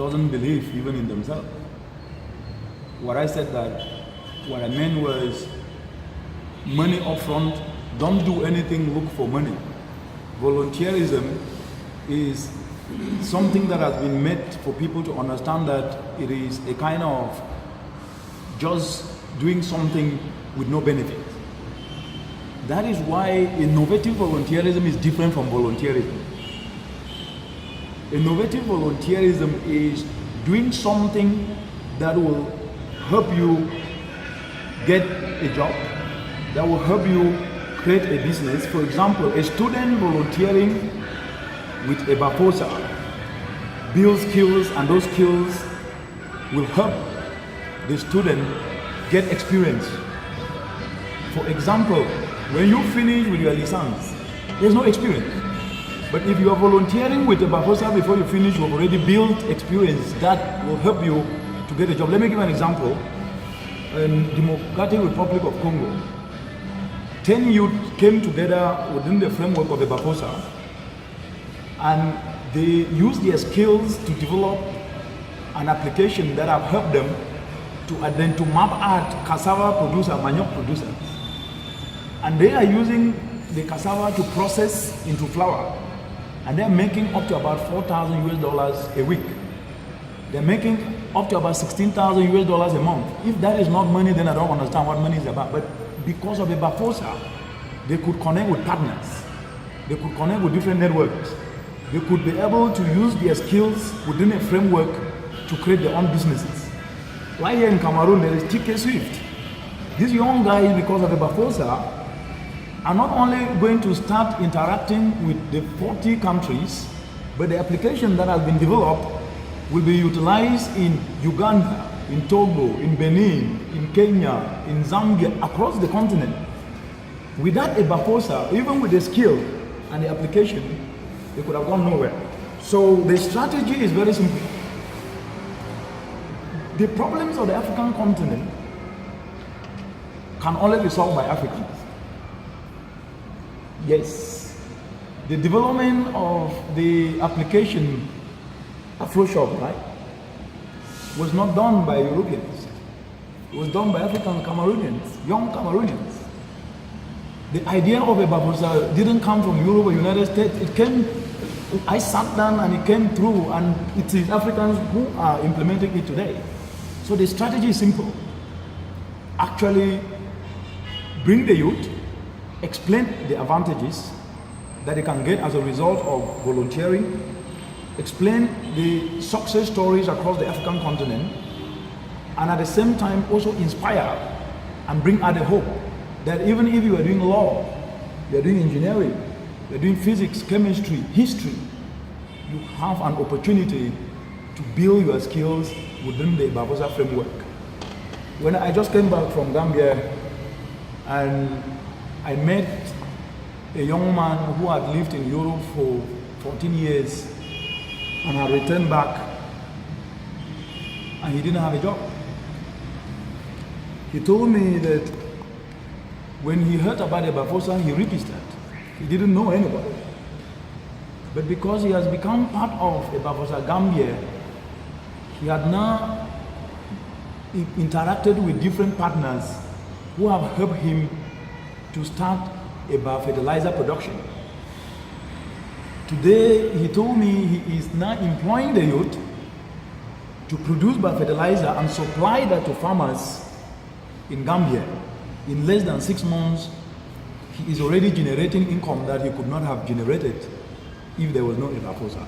doesn't believe even in themselves. What I said that, what I meant was money up front, don't do anything, look for money. Volunteerism is something that has been made for people to understand that it is a kind of just doing something with no benefit. That is why innovative volunteerism is different from volunteerism. Innovative volunteerism is doing something that will help you get a job, that will help you create a business. For example, a student volunteering with a Bafosa builds skills, and those skills will help the student get experience. For example, when you finish with your license, there's no experience. But if you are volunteering with a Bafosa before you finish, you have already built experience that will help you to get a job. Let me give you an example. In Democratic Republic of Congo, 10 youth came together within the framework of the Bafosa, and they used their skills to develop an application that have helped them to map out cassava producer, manioc producers. And they are using the cassava to process into flour. And they're making up to about $4,000 a week. They're making up to about $16,000 a month. If that is not money, then I don't understand what money is about. But because of the Bafosa, they could connect with partners. They could connect with different networks. They could be able to use their skills within a framework to create their own businesses. Right here in Cameroon, there is TK Swift. These young guys, because of the Bafosa, are not only going to start interacting with the 40 countries, but the application that has been developed will be utilized in Uganda, in Togo, in Benin, in Kenya, in Zambia, across the continent. Without a Bafosa, even with the skill and the application, they could have gone nowhere. So the strategy is very simple. The problems of the African continent can only be solved by Africans. Yes, the development of the application AfroShop, right, was not done by Europeans. It was done by African Cameroonians, young Cameroonians. The idea of a Bafosa didn't come from Europe or United States. It came, I sat down and it came through, and it is Africans who are implementing it today. So the strategy is simple. Actually, bring the youth, explain the advantages that they can get as a result of volunteering, explain the success stories across the African continent, and at the same time also inspire and bring out the hope that even if you are doing law, you are doing engineering, you are doing physics, chemistry, history, you have an opportunity to build your skills within the Bafosa framework. When I just came back from Gambia, and I met a young man who had lived in Europe for 14 years and had returned back, and he didn't have a job. He told me that when he heard about the Bafosa, he registered. He didn't know anybody. But because he has become part of the Bafosa Gambia, he had now interacted with different partners who have helped him to start a biofertilizer production. Today, he told me he is now employing the youth to produce biofertilizer and supply that to farmers in Gambia. In less than 6 months, he is already generating income that he could not have generated if there was no Bafosa.